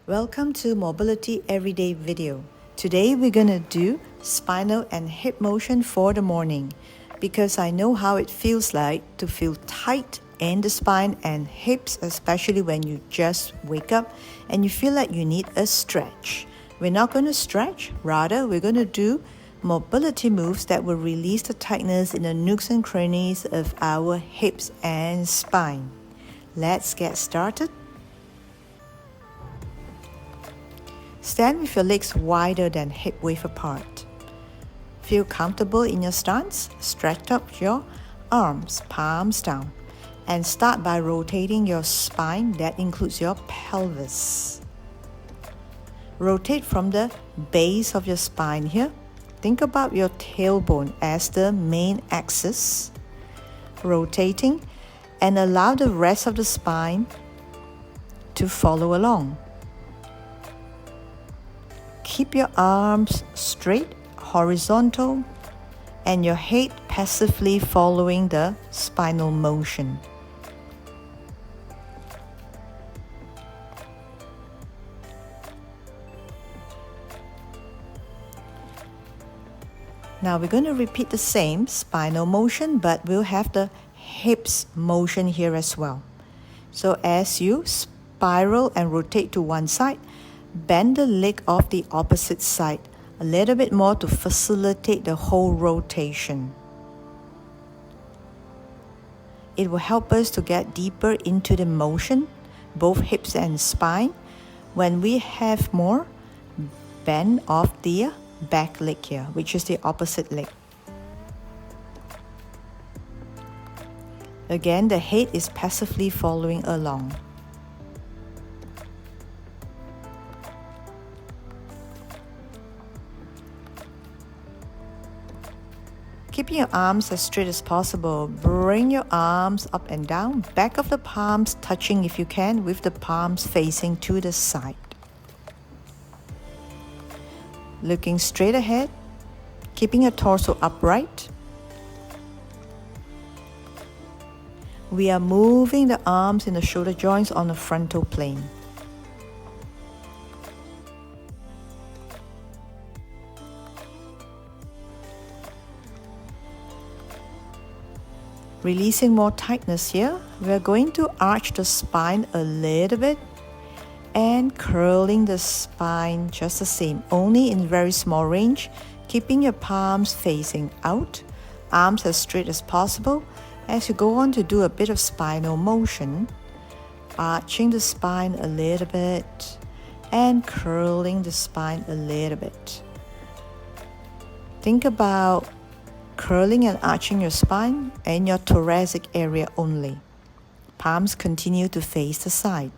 Welcome to Mobility Everyday video. Today we're gonna do spinal and hip motion for the morning because I know how it feels like to feel tight in the spine and hips, especially when you just wake up and you feel like you need a stretch. We're not gonna stretch, rather we're gonna do mobility moves that will release the tightness in the nooks and crannies of our hips and spine. Let's get started. Stand with your legs wider than hip width apart. Feel comfortable in your stance. Stretch up your arms, palms down, and start by rotating your spine. That includes your pelvis. Rotate from the base of your spine here. Think about your tailbone as the main axis. Rotating and allow the rest of the spine to follow along. Keep your arms straight, horizontal, and your head passively following the spinal motion. Now we're going to repeat the same spinal motion, but we'll have the hips motion here as well. So as you spiral and rotate to one side, bend the leg of the opposite side a little bit more to facilitate the whole rotation. It will help us to get deeper into the motion, both hips and spine. When we have more bend of the back leg here, which is the opposite leg. Again, the head is passively following along. Keeping your arms as straight as possible. Bring your arms up and down, back of the palms touching if you can, with the palms facing to the side. Looking straight ahead, keeping your torso upright. We are moving the arms in the shoulder joints on the frontal plane. Releasing more tightness here, we're going to arch the spine a little bit and curling the spine just the same, only in very small range, keeping your palms facing out, arms as straight as possible. As you go on to do a bit of spinal motion, arching the spine a little bit and curling the spine a little bit. Think about curling and arching your spine and your thoracic area only. Palms continue to face the side.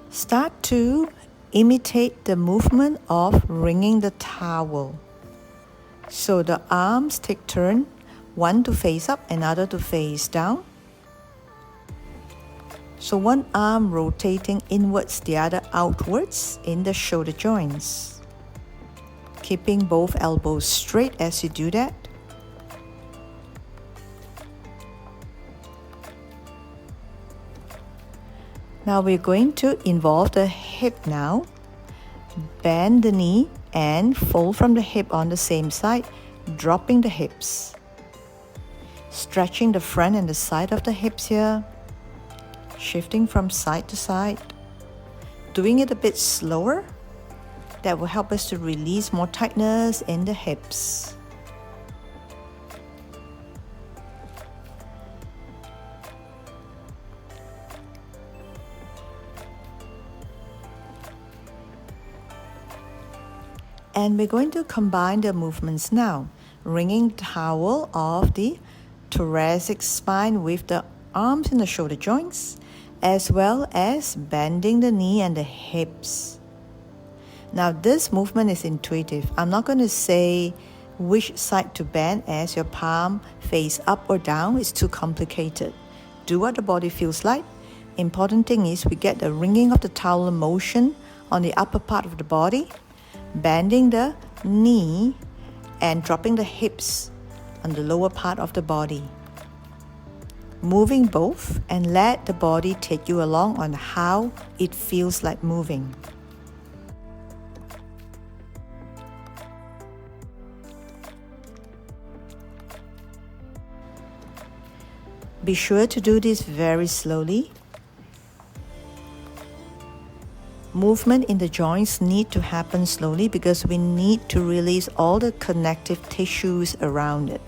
Start to imitate the movement of wringing the towel. So the arms take turn, one to face up, another to face down. So one arm rotating inwards, the other outwards in the shoulder joints. Keeping both elbows straight as you do that. Now we're going to involve the hip now. Bend the knee and fold from the hip on the same side, dropping the hips. Stretching the front and the side of the hips here. Shifting from side to side. Doing it a bit slower. That will help us to release more tightness in the hips. And we're going to combine the movements now. Wringing towel of the thoracic spine with the arms in the shoulder joints, as well as bending the knee and the hips. Now this movement is intuitive. I'm not going to say which side to bend as your palm face up or down. It's too complicated. Do what the body feels like. Important thing is we get the wringing of the towel motion on the upper part of the body, bending the knee and dropping the hips on the lower part of the body. Moving both and let the body take you along on how it feels like moving. Be sure to do this very slowly. Movement in the joints need to happen slowly because we need to release all the connective tissues around it.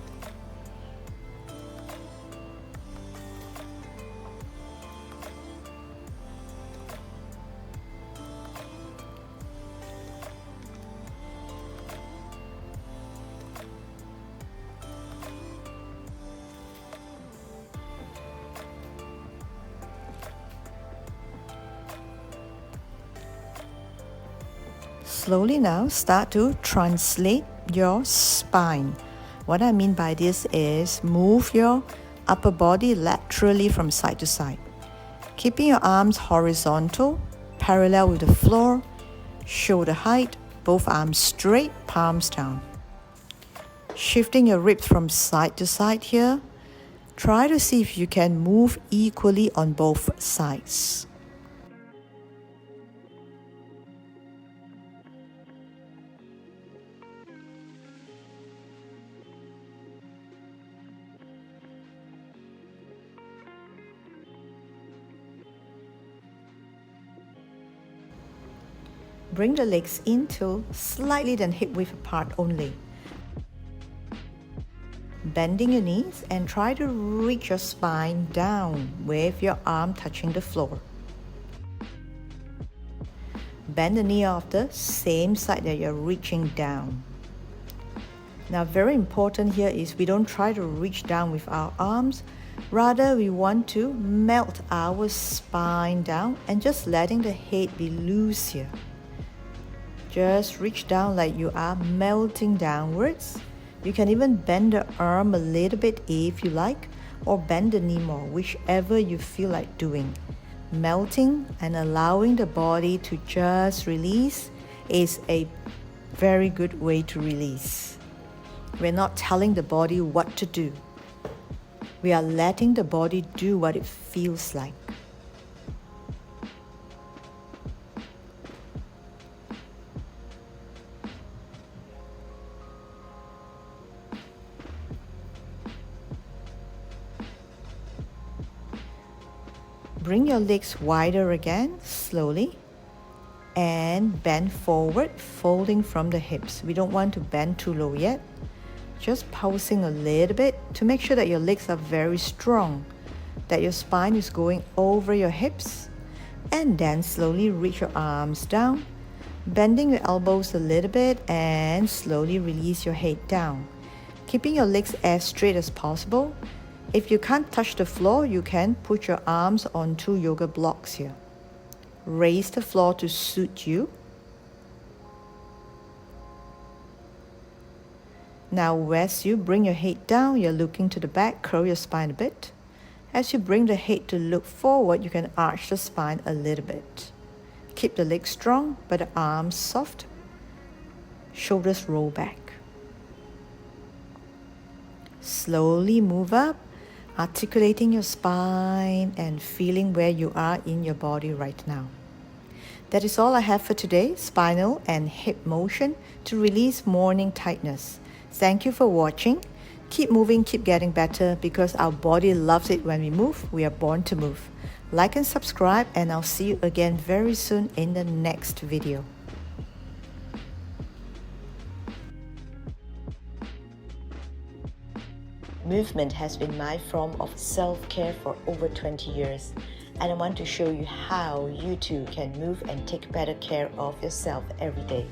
Slowly now start to translate your spine. What I mean by this is move your upper body laterally from side to side. Keeping your arms horizontal, parallel with the floor, shoulder height, both arms straight, palms down. Shifting your ribs from side to side here. Try to see if you can move equally on both sides. Bring the legs into slightly than hip width apart only. Bending your knees and try to reach your spine down with your arm touching the floor. Bend the knee off the same side that you're reaching down. Now, very important here is we don't try to reach down with our arms. Rather, we want to melt our spine down and just letting the head be loose here. Just reach down like you are melting downwards. You can even bend the arm a little bit if you like, or bend the knee more, whichever you feel like doing. Melting and allowing the body to just release is a very good way to release. We're not telling the body what to do. We are letting the body do what it feels like. Bring your legs wider again, slowly, and bend forward, folding from the hips. We don't want to bend too low yet. Just pulsing a little bit to make sure that your legs are very strong, that your spine is going over your hips, and then slowly reach your arms down, bending your elbows a little bit, and slowly release your head down. Keeping your legs as straight as possible. If you can't touch the floor, you can put your arms on 2 yoga blocks here. Raise the floor to suit you. Now, as you bring your head down, you're looking to the back, curl your spine a bit. As you bring the head to look forward, you can arch the spine a little bit. Keep the legs strong, but the arms soft. Shoulders roll back. Slowly move up, articulating your spine and feeling where you are in your body right now. That is all I have for today, spinal and hip motion to release morning tightness. Thank you for watching. Keep moving, keep getting better because our body loves it when we move. We are born to move. Like and subscribe, and I'll see you again very soon in the next video. Movement has been my form of self-care for over 20 years, and I want to show you how you too can move and take better care of yourself every day.